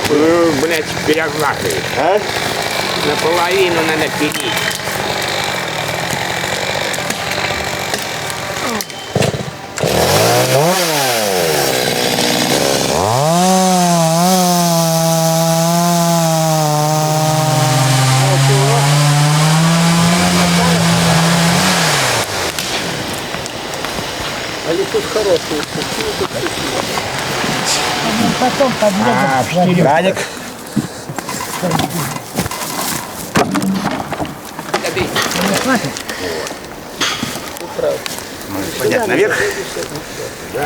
Блядь, переглатывает. А? Наполовину надо пилить. Они тут хорошие. Потом подъедем. Радик. Не хватит. Может поднять наверх.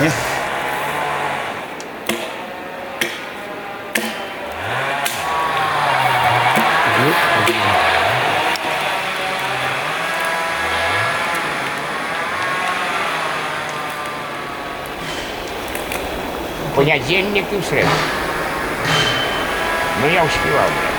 Нет? Понедельник и в среду. Но я успевал, блядь.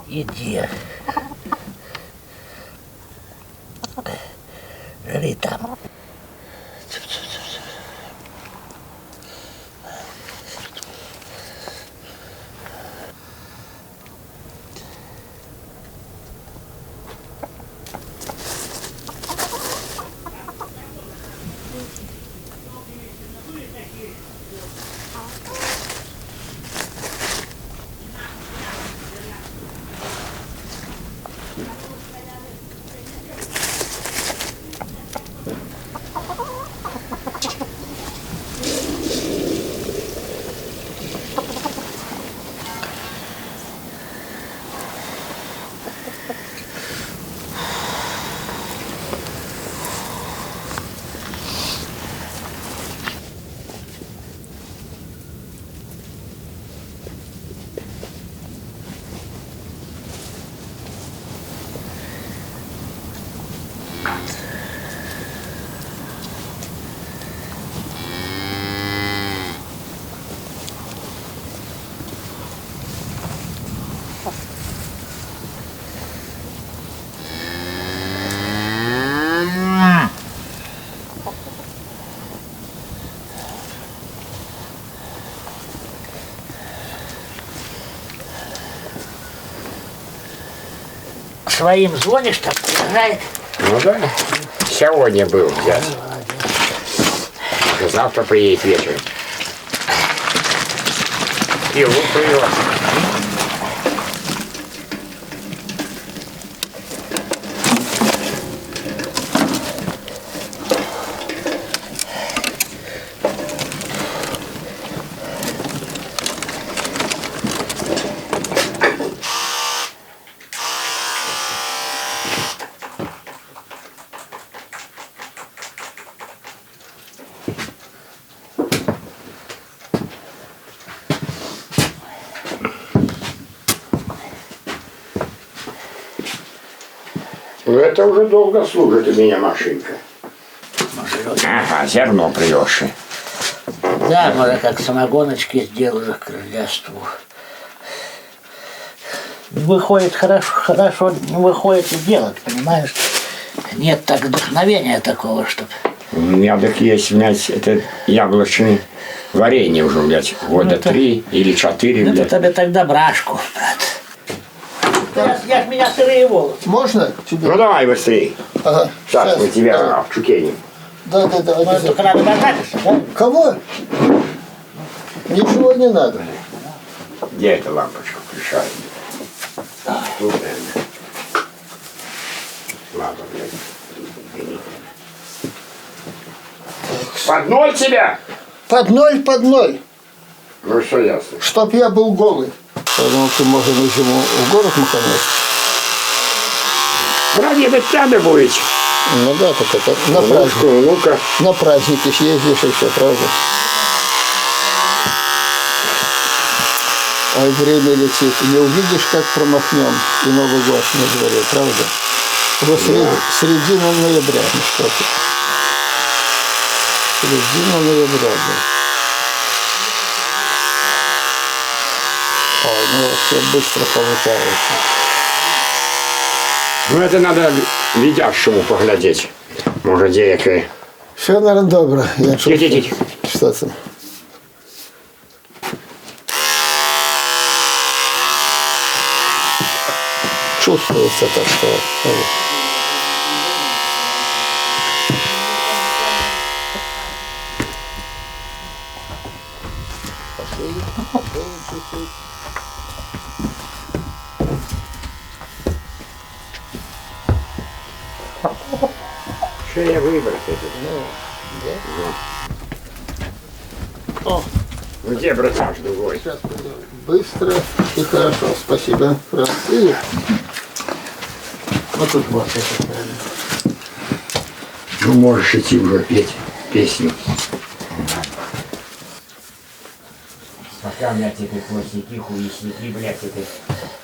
Иди. Жри там. Своим звонишь, там приезжает. Ну да. Сегодня был, я. Завтра приедет вечером. И лук привез. Ну, это уже долго служит у меня машинка. Ага, зерно привезши. Да, может, как самогоночки сделали к Рождеству. Выходит хорошо не выходит и делать, понимаешь? Нет так вдохновения такого, чтобы... У меня так есть, блядь, это яблочное варенье уже, блядь, года 3 или 4, Это блядь. тебе тогда брашку, брат. Я ж меня сырые волосы. Можно тебе? Ну давай быстрее. Ага. Сейчас мы тебя в чукене. Да. Может, только надо дождаться, да? Кого? Ничего не надо. Где эта лампочка включает? Тут, наверное. Ладно, блядь. Под ноль тебя? Под ноль. Ну что ясно. Чтоб я был голый. Поэтому ты можешь зиму в город махануть. Ради надо будет. Ну да, так это на праздник. Ну-ка. На праздники съездишь и все, правда? Ой, время летит. Не увидишь, как промахнем и Новый год на дворе, правда? Уже середина ноября, ну что ты. Середина ноября, да. Ой, ну все быстро получается. Ну это надо видящему поглядеть. Может, деякое. Все, наверное, добре. Я Тихо. Что там? Чувствуется так, что... Что я выбрать это? О, Ну где бросаж другой? сейчас пойду. Быстро и хорошо. Спасибо. И вот тут вот это правильно. Ну можешь идти уже петь песню. Пока, блядь, эти хвостики, хуясники, блядь, это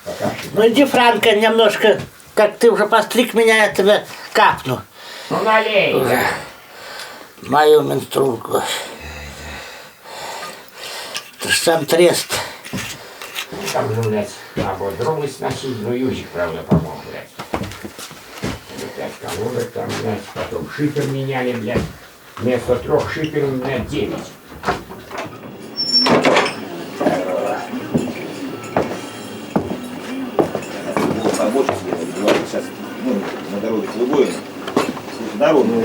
пока что. Ну иди, Франко, немножко, как ты уже постриг меня, я тебе капну. Ну налей! Мою менструлку. Это ж сам трест. Там же, блядь, надо дровы сносить, но Юзик, правда, помог, блядь. 5 колодок там, блядь, потом шипер меняли, блядь. Вместо 3 шиперов, блядь, 9. Рабочий сейчас на дороге Слугой, дорогу,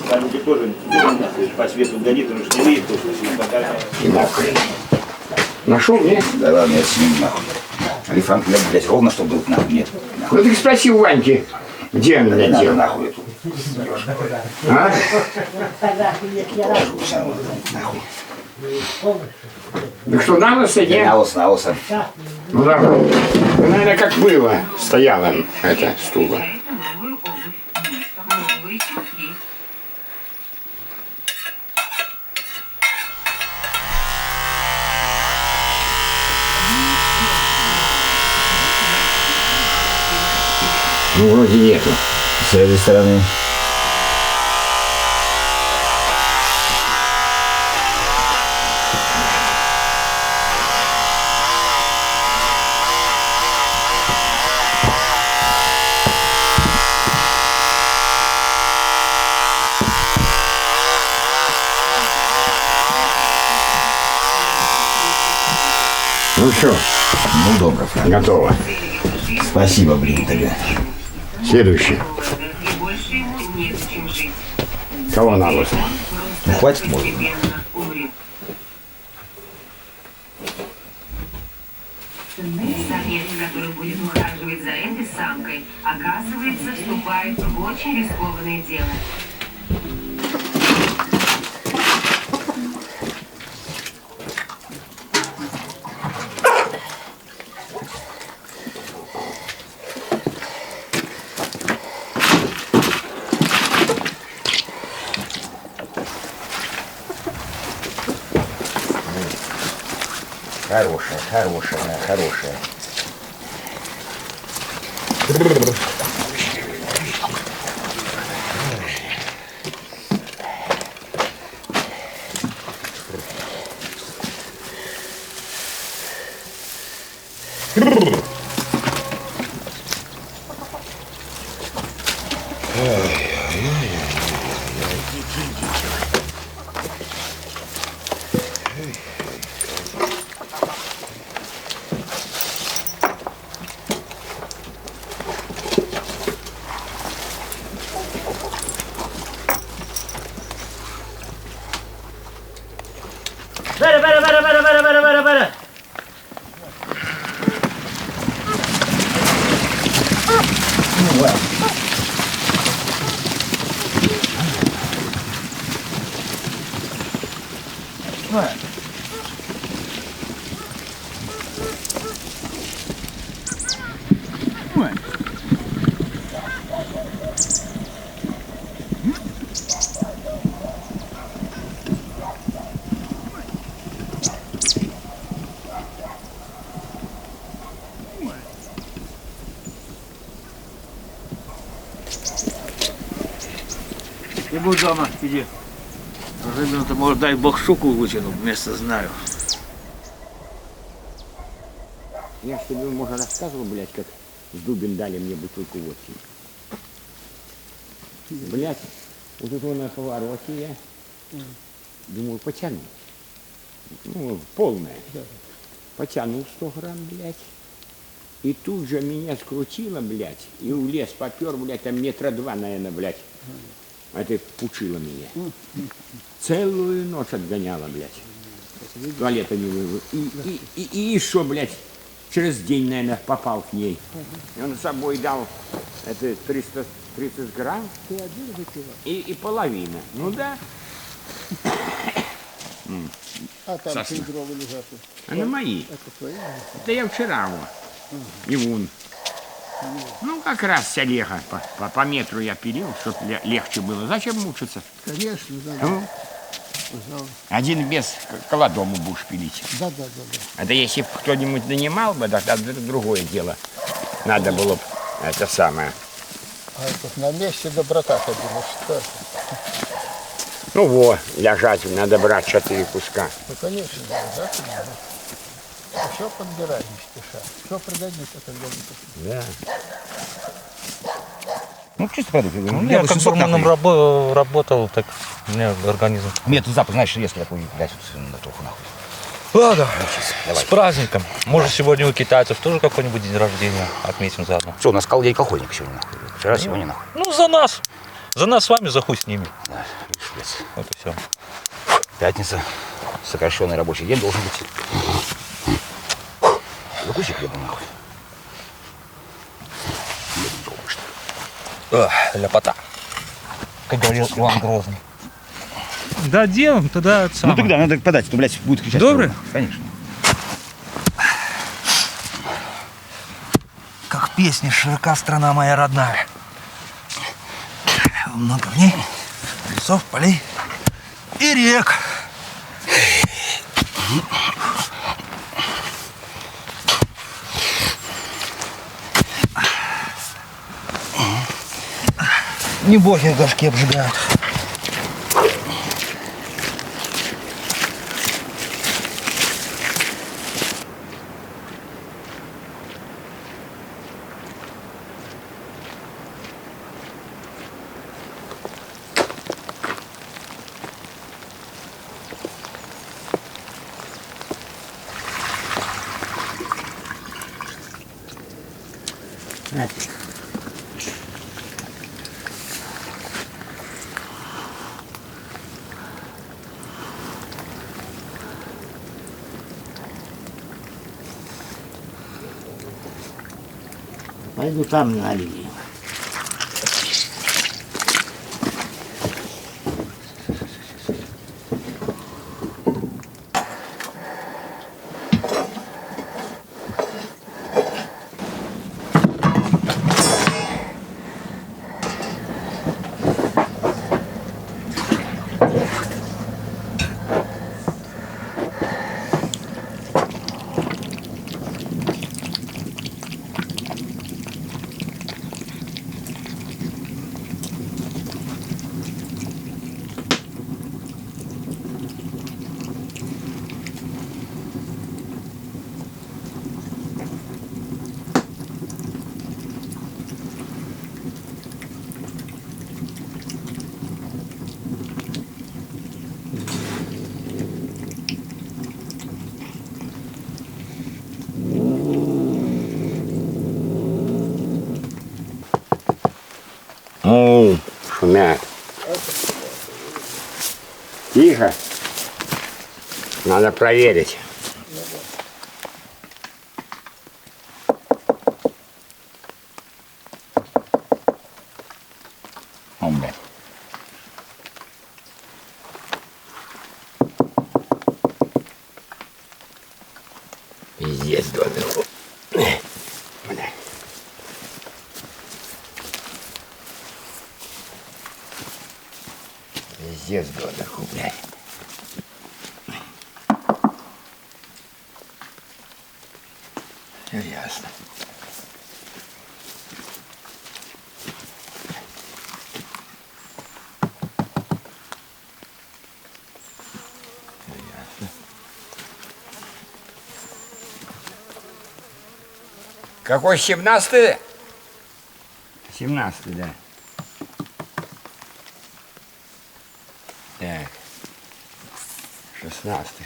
там где тоже по свету горит, он же не видит, то что покажет. И нахуй. Нашел, нет? Да ладно, я сниму нахуй. Алифанк, блядь, ровно, чтобы был нахуй, нет. Ну ты спроси у Ваньки, где он, блядь, Надо делал. нахуй эту. А? Нахуй. Ну что, на носе, нет? Наоса. Ну да, ну, наверное, как было, стояла эта стула. Ну, вроде нету. С этой стороны. Ну что, Ну, добро, Франк. готово. Спасибо, блин, тебе. Следующий. Кого на нос? Хватит, может. Самец, который будет ухаживать за этой самкой, оказывается, вступает в очень рискованное дело. Хорошая, хорошая, хорошая. Бери. Ну, ладно. Ладно. Не будь дома, иди. Рыбину-то, может, дай бог, щуку вытяну, место знаю. Я ж тебе, может, рассказывал, блядь, как с Дубин дали мне бутылку водки. Блядь, вот тут на повороте я думаю, потяну. Ну, полная. Потянул 100 грамм, блядь. И тут же меня скрутило, блядь, и в лес попер, блядь, там 2 метра, наверное, блядь. А ты пучила меня. Целую ночь отгоняла, блядь. Туалета не вывел. И еще, блядь, через день, наверное, попал к ней. И он с собой дал это 330 грамм. И половина. Ну да. А там Сосна. кедровые лежат. Она мои. Это твои? Это я вчера вот. И вон. Ну, как раз с Олега. По метру я пилил, чтобы легче было. Зачем мучиться? Конечно, да. Ну, Пожалуйста. один без колодому будешь пилить. Да. Это если бы кто-нибудь нанимал бы, тогда другое дело. Надо было бы это самое. А это на месте доброта ходила. Что это? Ну вот, лежать надо брать 4 куска. Ну, конечно, да, надо. Все подбирай, не спеша. Все пригодится, когда не Да. Ну, чисто продукты. Ну, я как барменом работал, так у меня организм. Мне тут запах, знаешь, резкий такой, блядь, на труху нахуй. Ладно, Давай. с праздником. Может, сегодня у китайцев тоже какой-нибудь день рождения отметим заодно. Что, у нас день колхозник сегодня, нахуй. Вчера, сегодня, нахуй. Ну, за нас. За нас с вами, за хуй с ними. Да, видишь, блядь. Вот и все. Пятница, сокращенный рабочий день должен быть. Закуси хлеба, нахуй. Ляпота. Как говорил Иван Грозный. Да, делаем, тогда Ну тогда надо подать, то, блядь, будет кричать. Добрый? Конечно. Как в песне «Широка страна моя родная». Много в ней лесов, полей и рек. Не боги горшки обжигают. Пойду там налью. Шумят. Тихо. Надо проверить. О, блядь. Пиздец, доверху. Блядь. Пиздец, доверху, блядь. Все ясно. Какой 17-й? 17-й, да. Так. 16-й.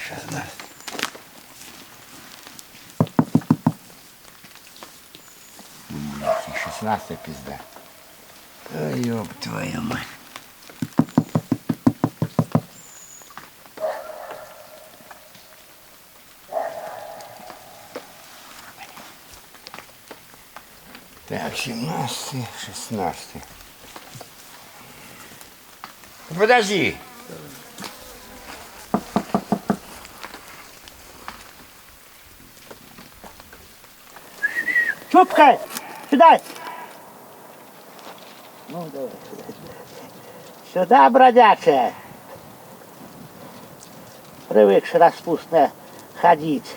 16-й пизда. Ой, ёб твою мать. Так, 17-й, 16-й. Подожди. Чупкай! Сюда! Ну, давай. Сюда, бродячая! Привыкший распустно ходить.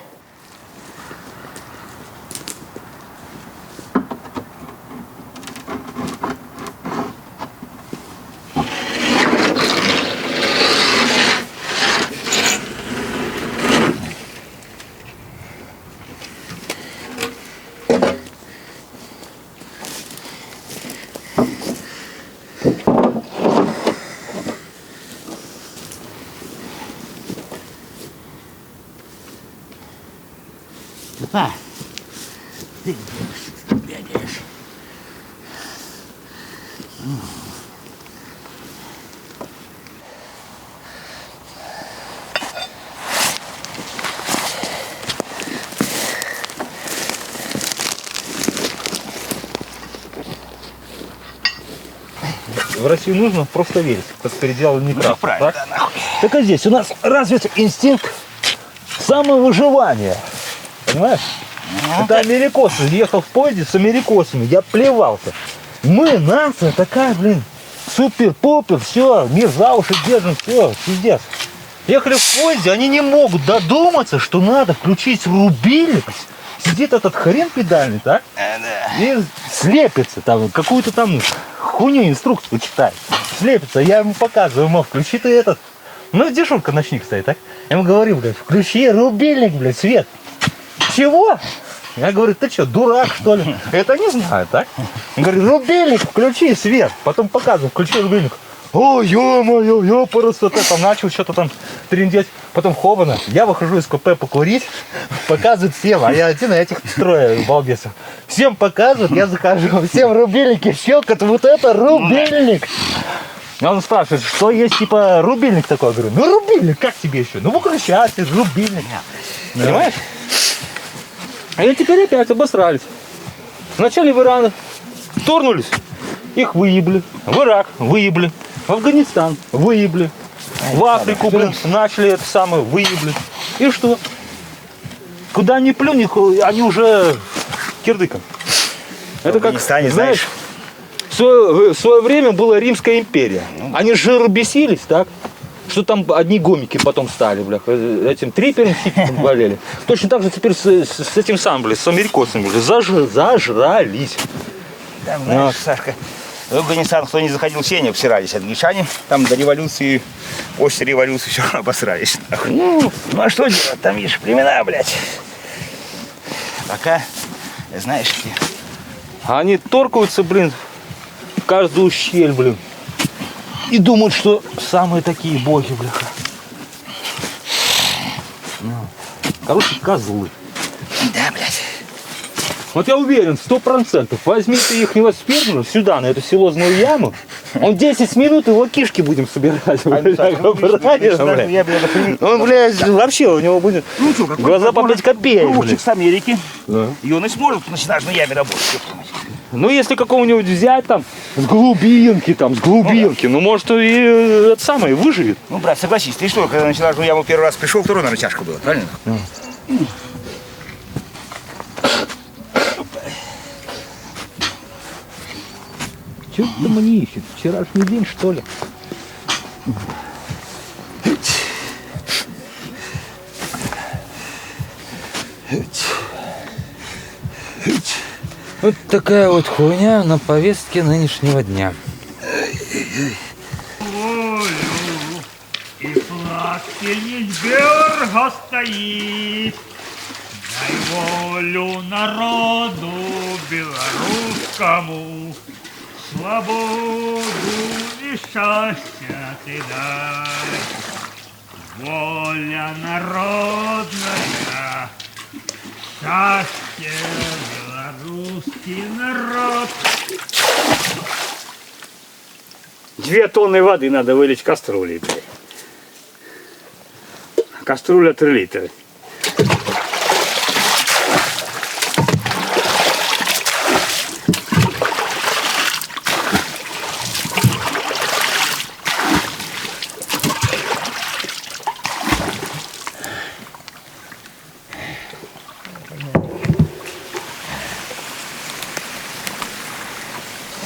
А, ты бегаешь. В Россию нужно просто верить, как переделал Некрасов, правильно, так? Так и здесь у нас развит инстинкт самовыживания. Понимаешь? Это америкосы. Ехал в поезде с америкосами. Я плевался. Мы, нация такая, блин, супер-пупер, все, мир за уши держим, все, пиздец. Ехали в поезде, они не могут додуматься, что надо включить рубильник. Сидит этот хрен педальный, так? И слепится там, какую-то там хуйню, инструкцию читает. Слепится, я ему показываю, мол, включи ты этот. Ну, дежурка ночник стоит, так? Я ему говорю, блядь, включи рубильник, блядь, свет. Чего? Я говорю, ты что, дурак, что ли? Это не знаю, так? Он говорит, рубильник, включи свет. Потом показываю, включи рубильник. О, ё-моё, ёпарасоте, там начал что-то там трындеть. Потом хобана, я выхожу из КП покурить, показывают всем, а я один, а этих трое балбесов. Всем показывают, я захожу, всем рубильники щелкают, вот это рубильник. И он спрашивает, что есть типа рубильник такой? Я говорю, ну рубильник, как тебе еще? Ну выключатель, рубильник. Понимаешь? А я теперь опять обосрались. Вначале в Иран вторгнулись, их выебли. В Ирак выебли. В Афганистан выебли. В Африку, блин, начали это самое, выебли. И что? Куда ни плюнь, они уже кирдыком. Это как, знаешь, в свое время была Римская империя. Они жиробесились, так? Что там одни гомики потом стали, бля, этим трипером болели. Точно так же теперь с этим самым, бля, с америкосами, бля, зажрались. Там, знаешь, Сашка, в Афганистан кто не заходил, все не обсирались англичане. Там до революции, после революции все обосрались. Ну а что делать, там есть племена, блядь. Пока, знаешь, Они торкаются, блин, в каждую щель, блин. И думают, что самые такие боги, бляха. Короче, козлы. да, блядь. Вот я уверен, 100%. Возьми ты их сперму сюда, на эту силозную яму. Он 10 минут, его кишки будем собирать. Он, блядь, вообще у него будет глаза по 5 копеек. Лучик с Америки. И он и сможет на сенажной яме работать. Ну, если какого-нибудь взять там с глубинки, ну, может, и это самое, выживет. Ну, брат, согласись, ты что, когда на сенажную яму первый раз пришел, второй, наверное, тяжко было, правильно? Чего ты там они ищут? Вчерашний день, что ли? Вот такая вот хуйня на повестке нынешнего дня. И пластинец Георга стоит. Дай волю народу белорусскому, свободу и счастья ты дай. Воля народная, счастье, белорусский народ. 2 тонны воды надо вылить в кастрюлей, блядь. Кастрюля 3 литра.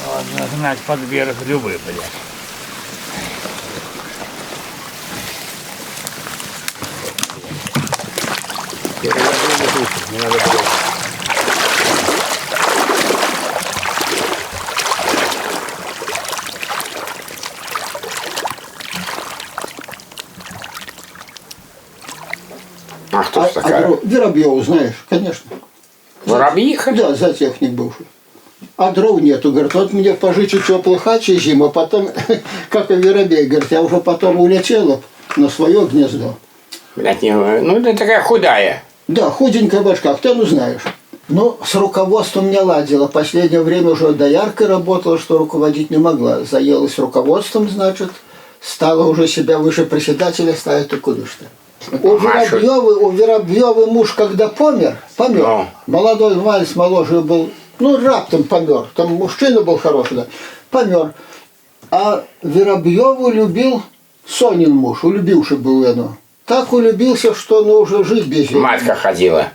Ладно, гнать под берег любые, блядь. Не надо было. А кто такая? Воробьеву знаешь, конечно. Воробьиха? Да, зоотехник бывший. А дров нету, говорит, вот мне пожить у теплых хачей зиму, а потом, как и воробей, говорит, я уже потом улетела на свое гнездо. Блядь, ну ты такая худая. Да, худенькая башка, кто ну знаешь. Ну, с руководством не ладила. Последнее время уже дояркой работала, что руководить не могла. Заелась руководством, значит, стала уже себя выше председателя ставить, и куда что. У Воробьевой муж, когда помер, Ну. молодой Вальс, моложе был, ну, раптом помер, там мужчина был хороший, да, помер. А Воробьеву любил Сонин муж, улюбивший был его. Так улюбился, что ну, уже жить без него. Матка ходила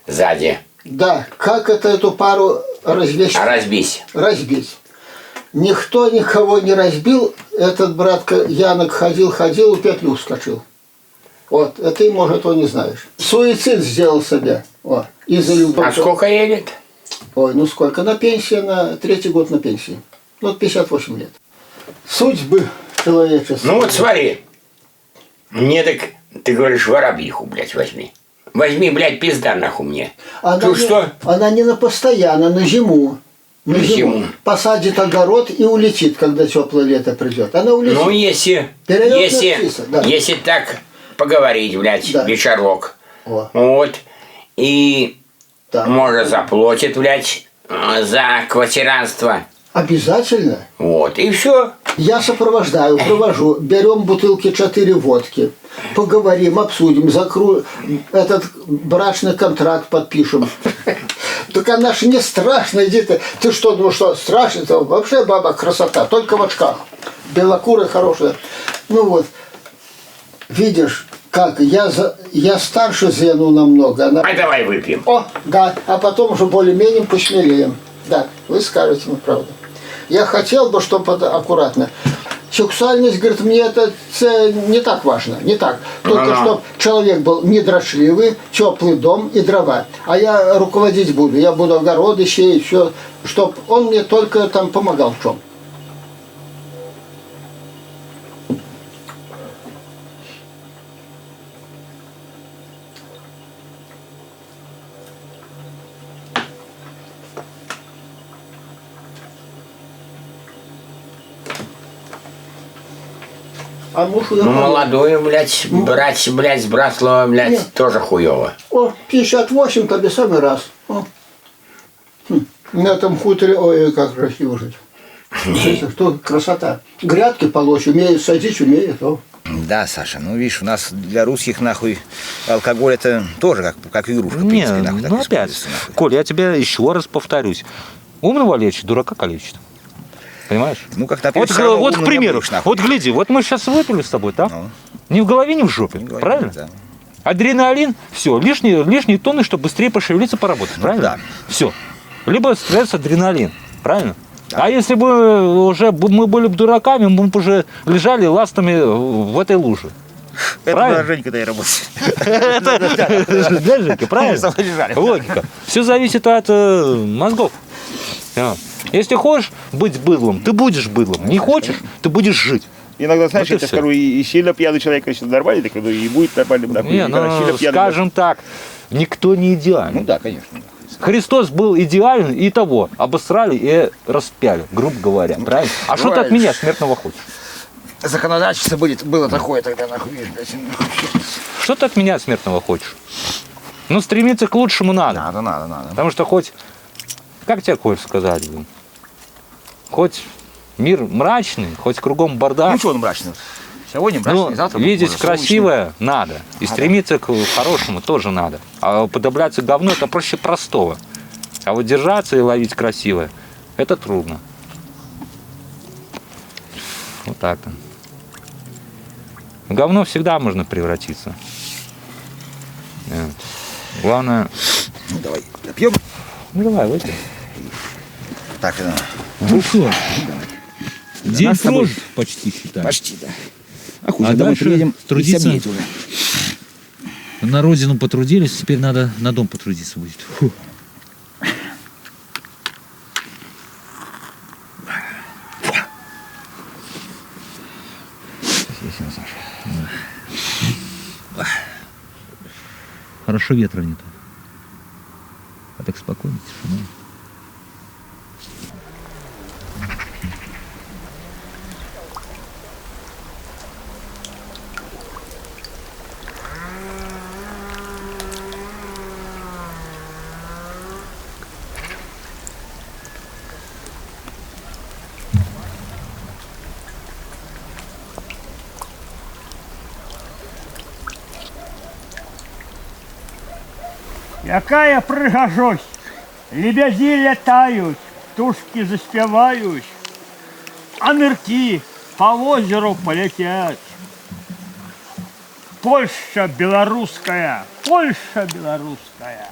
сзади. Да, как это эту пару развести? А разбись. Разбить. Никто никого не разбил. Этот братка Янок ходил, в петлю вскочил. Вот, это ты, может, он не знаешь. Суицид сделал себе. О, из-за любви. А сколько ей лет? Ой, ну сколько? На пенсии, на 3-й год на пенсии. Ну, 58 лет. Судьбы человеческие. Ну вот смотри. Мне так, ты говоришь, воробьиху, блядь, возьми. Возьми, блядь, пизда нахуй мне. Она, что? Она не на постоянно, на зиму. На зиму. Посадит огород и улетит, когда теплое лето придет. Она улетит. Ну, если так поговорить, блядь, Да. вечерок. О. Вот. И Так. может заплатит, блядь, за квартиранство. Обязательно. Вот. И все. Я сопровождаю, провожу. Берем бутылки 4 водки. Поговорим, обсудим, этот брачный контракт подпишем. Так она ж не страшная, иди ты. Ты что, ну что, страшно? Это вообще баба красота, только в очках. Белокурая, хорошая. Ну вот, видишь, как я старше Зену намного. Она... Ай, давай выпьем. О, да, а потом уже более-менее посмелеем. Да, вы скажете мне правду. Я хотел бы, чтобы это аккуратно. Сексуальность, говорит, мне это не так важно, не так. Только чтобы человек был недрочливый, теплый дом и дрова. А я руководить буду, я буду огороды сеять, все, чтобы он мне только там помогал в чем. А муж Ну, молодую, блядь, брать, блядь, с Браслова, блядь, Нет. тоже хуёво. О, 58, тогда самый раз. О. На этом хуторе, ой, как красиво жить. Смотрите, что красота. Грядки полощь, умеет садить, умеет. О. Да, Саша, ну видишь, у нас для русских нахуй алкоголь это тоже как игрушка, в Не, принципе, нахуй, так ну опять, используется, нахуй. Коль, я тебе еще раз повторюсь. Умного лечит, дурака калечит. Понимаешь? Ну, как например, Вот, к примеру, вот гляди, вот мы сейчас выпили с тобой, так? Ну. Ни в голове, ни в жопе, Не говори, правильно? да. Адреналин, все, лишние тонны, чтобы быстрее пошевелиться, поработать, правильно? да. Все. Либо стресс, адреналин, правильно? А если бы уже мы были бы дураками, мы бы уже лежали ластами в этой луже. Это Правильно? была Женька, да, и работает. Это для Женьки, правильно? Лежали. Логика. Все зависит от мозгов. Если хочешь быть быдлом, ты будешь быдлом. Не хочешь, ты будешь жить. Иногда, знаешь, Вот и я тебе всё. скажу, и сильно пьяный человек, конечно, нормальный, так, ну, и будет нормальным, нахуй. Не, и когда ну, сильно пьяный, скажем так, никто не Ну идеален. да, конечно. Христос был идеален, и того обосрали и распяли, грубо говоря, правильно? А что ты от правильно. меня смертного хочешь? Законодательство было такое тогда, нахуй, видишь, блядь. Что ты от меня смертного хочешь? Ну, стремиться к лучшему надо. Надо. Потому что хоть, как тебе, Коль, сказать, блин, хоть мир мрачный, хоть кругом бардак, Ну, что он мрачный? Сегодня ну, мрачный, завтра видеть может, красивое надо. И стремиться к хорошему тоже надо. А уподобляться говну это проще простого. А вот держаться и ловить красивое, это трудно. Вот так-то. В говно всегда можно превратиться. Главное... Ну, давай, пьем. Ну давай, выпей. Так, Ну все. День нас с тобой- прожит почти, считай. почти, да. А хуй, А домой дальше приедем, трудиться- и уже. На родину потрудились, теперь надо на дом потрудиться будет. Фу. Хорошо ветра нет. А так спокойно, тишина. Якая прыгажось, лебяди летают, птушки заспевают, а нырки по озеру полетят. Польша белорусская, Польша белорусская.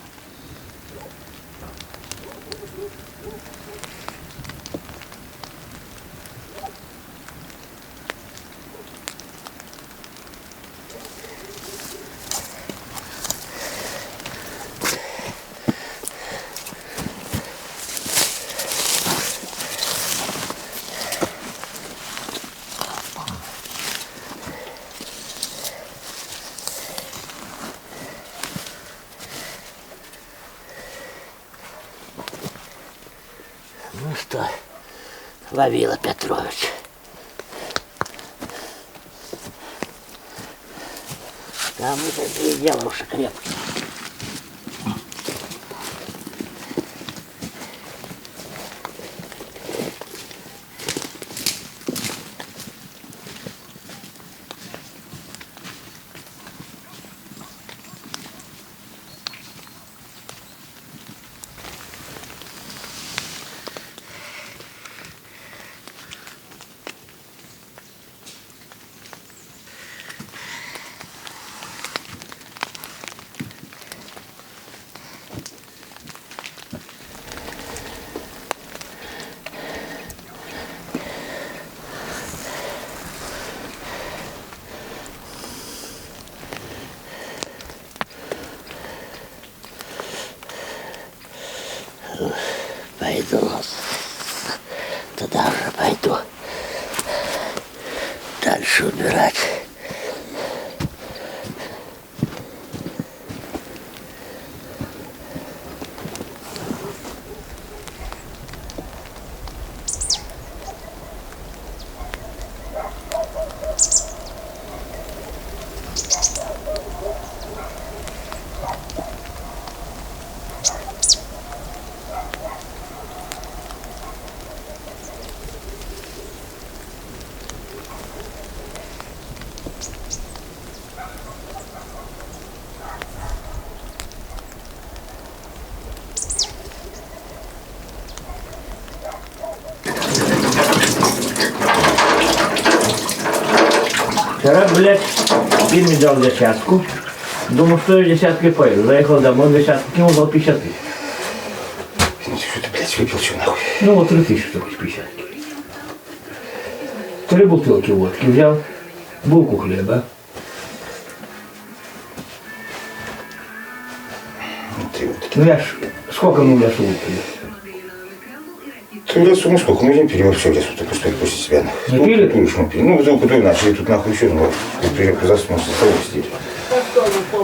Ну что, Вавила Петрович. Там это дело уж крепкое. Туда уже пойду. Дальше убирать. Вчера, блядь, фильм дал десятку. Думал, что я десяткой поеду. Заехал домой, десятку кинул, дал 50 тысяч. Что ты, блядь, выпил, что нахуй? Ну вот 3 тысячи только с 50. 3 бутылки водки взял, булку хлеба. Ну я ж, сколько мы в лесу выпили? Ты в лесу, ну сколько? Мы не пили вообще в лесу, ты пустой после себя. Не пили? Мы пили. Ну, вдруг тут начали, тут нахуй еще, ну, приехал, заснулся, за столом сидели.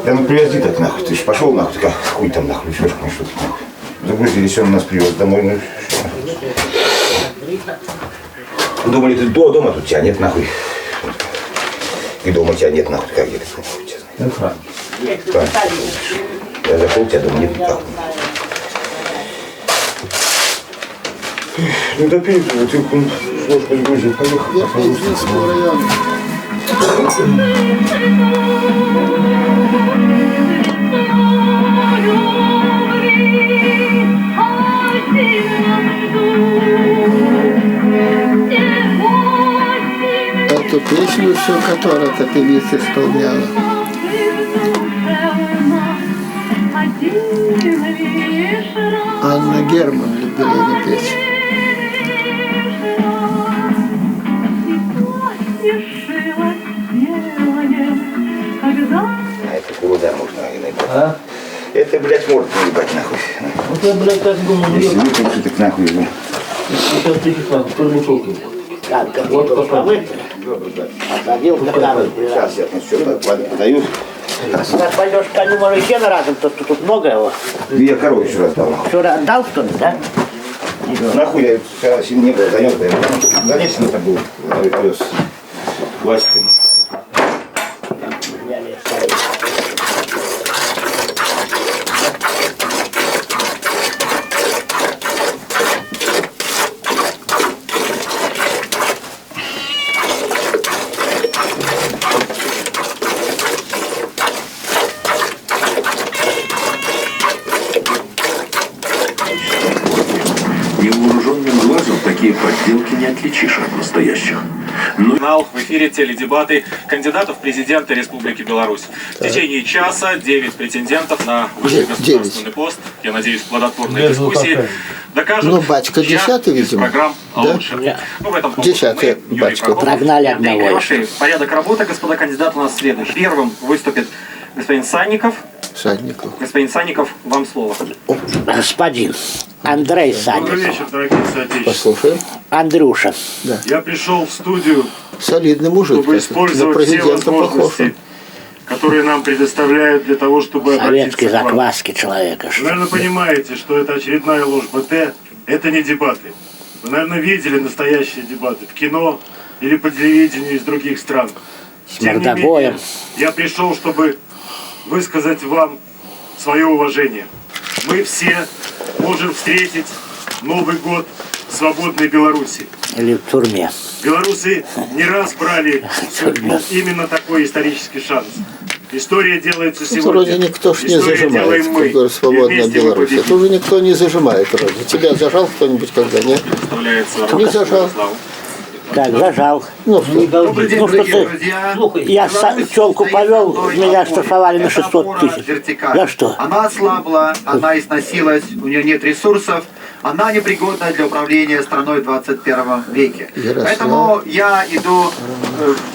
Да ну привези так нахуй, ты ж пошел нахуй, такая, хуй там нахуй, еще ну что ты нахуй. Загрузились, он нас привез домой, ну что нахуй. Думали, ты дома тут тебя нет нахуй. И дома тебя нет нахуй, как где-то нахуй, честно. Ну правда. Я зашел, тебя дома нет нахуй. Ну допей бутылку, ложку с грузил, поехал. Я Пензенского района. Эту песню всю, которую эта певица исполняла. Анна Герман любила эту песню. А это куда можно наебать? А? Это, блядь, может наебать нахуй. Вот я, блядь, так думал, Если выпьешь, так нахуй. сейчас тысяч нахуй, тоже бутылки. Как вот помыть, посадил капитан. Сейчас я ну, все подаю. Сейчас пойдешь к нему еще на разом, то тут много его. Я корову еще раз дал. Вчера отдал, что ли, да? Нахуй я вчера сильно не был, занес, да. Занесено там был, повез. Властью. Невооруженным глазом такие подделки не отличишь от настоящих. Канал в эфире теледебаты кандидатов в президенты Республики Беларусь. В течение часа 9 претендентов на высший государственный пост. Я надеюсь, плодотворные дискуссии докажут, Ну, батька 10-й, видимо. программ Да? лучше. Ну, в этом 10-й батька. Прогнали одного еще. Порядок работы, господа кандидаты, у нас следующий. Первым выступит господин Санников. Садников. Господин Санников, вам слово. Господин Андрей Добрый Санников. вечер, дорогие соотечественники. Послушаем. Андрюша. Я пришел в студию, Солидный мужик. чтобы На использовать все президента похож. возможности, которые нам предоставляют для того, чтобы Советской обратиться к вам. закваски человека. Вы, наверное, понимаете, что это очередная ложь БТ. Это не дебаты. Вы, наверное, видели настоящие дебаты в кино или по телевидению из других стран. С мордобоем. Я пришел, чтобы высказать вам свое уважение. Мы все можем встретить Новый год в свободной Беларуси. Или в тюрьме. Белорусы не раз брали именно такой исторический шанс. История делается Это сегодня. вроде никто ж не История зажимает, делаем мы. как говорит, свободная И вместе мы Беларусь. победим. Это уже никто не зажимает вроде. Тебя зажал кто-нибудь когда, нет? Не зажал. Так, зажал. Ну что? Ну что ты, я телку повел, меня штрафовали на 600 тысяч. За что? Она ослабла, она износилась, у нее нет ресурсов, она непригодна для управления страной в 21 веке. Поэтому я иду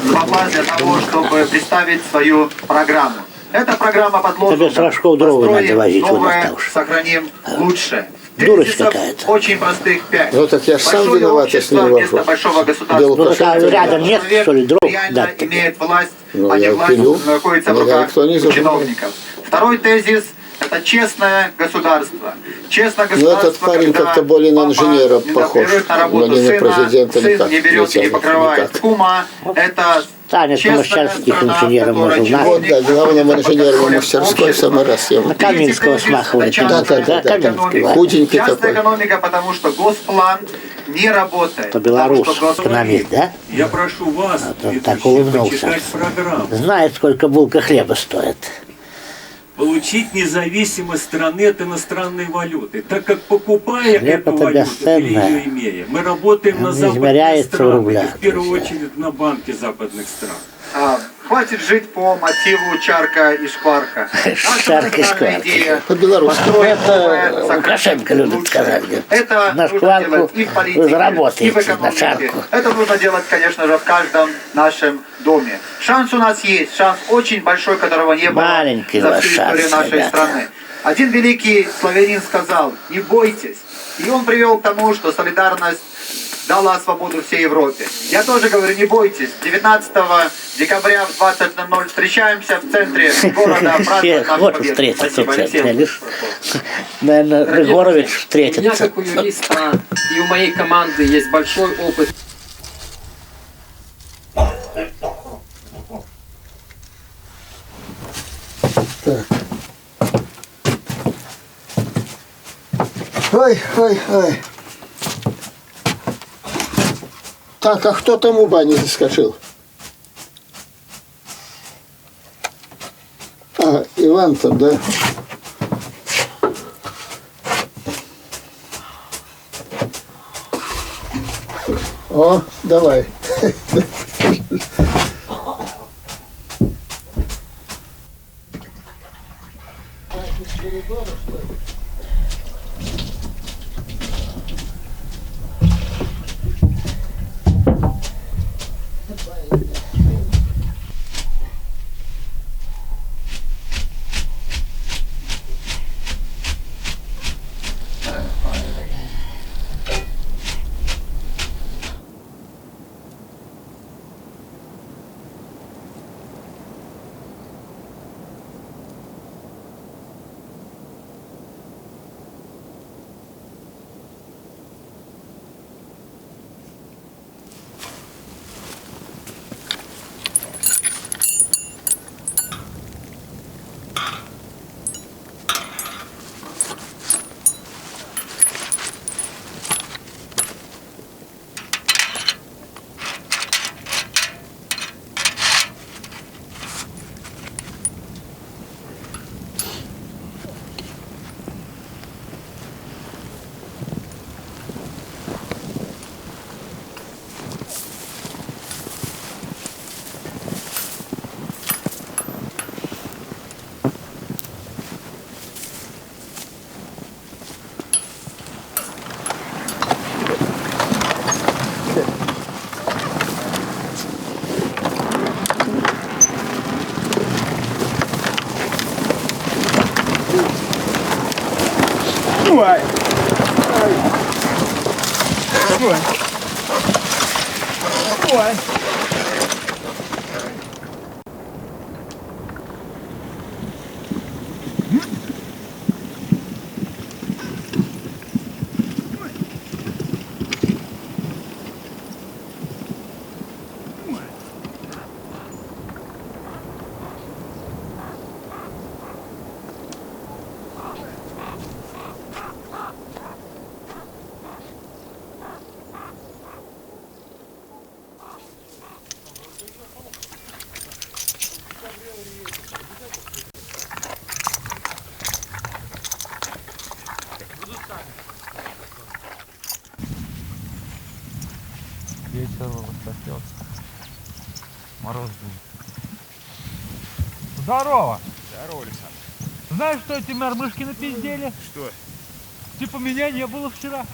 в область для того, чтобы представить свою программу. Эта программа под лозунгом Тебе с Рожков дрова надо возить, новое, вот так уж. сохраним лучшее. Дурочка Тезисов какая-то. очень простых 5. Ну так я ж сам Большое виноват, если общество не вместо вожу. большого государства. Дело Ну, так рядом нет, что ли, дров реально дать? имеет власть, Ну, а не я власть пилю, находится в меня руках никто не забывает. чиновников. Второй тезис – это честное государство. Честное Ну, государство, этот парень когда как-то более на папа инженера не похож, берет на но работу не на сына, президента сын никак не берет и не тянет, покрывает никак. кума. Это Станет честная мастерских страна, инженером, которая может, Вот, да, главным инженером мастерской в самый раз я. На Каменского смахивает. Да, Каменский, да. Худенький частная такой. экономика, потому что госплан не работает. По белорус Потому что госплан- экономист, да? Я прошу вас, Он так улыбнулся. почитать программу. Знает, сколько булка хлеба стоит. Получить независимость страны от иностранной валюты, так как покупая Хлеб эту это валюту или бесценно. ее имея, мы работаем Он на не западные измеряется в страны, рублях, и в первую друзья. очередь на банки западных стран. Хватит жить по мотиву чарка и шкварка. Чарка и шкварка. По-белорусски. Это Лукашенко любит сказать. Это На нужно шкварку делать и в политике, вы и в заработаете, на экономике. чарку. Это нужно делать, конечно же, в каждом нашем доме. Шанс у нас есть, шанс очень большой, которого не было Маленький за ваш всю историю шанс, нашей ребята. страны. Один великий славянин сказал: не бойтесь. И он привел к тому, что солидарность дала свободу всей Европе. Я тоже говорю, не бойтесь. 19 декабря в 20:00 встречаемся в центре города. празднуем нашу Вот победу. встретиться в Спасибо, Алексей. центре. Наверное, Григорович У меня, встретится. как у юриста, и у моей команды есть большой опыт. Ой, ой, ой. Так, а кто там у бани заскочил? А, Иван там, да? О, давай. Ой. Ой. Ой. Вечер возвращался. Мороз будет. Здорово! Здорово, Александр. Знаешь, что эти мормышки напиздели? Что? Типа меня не было вчера.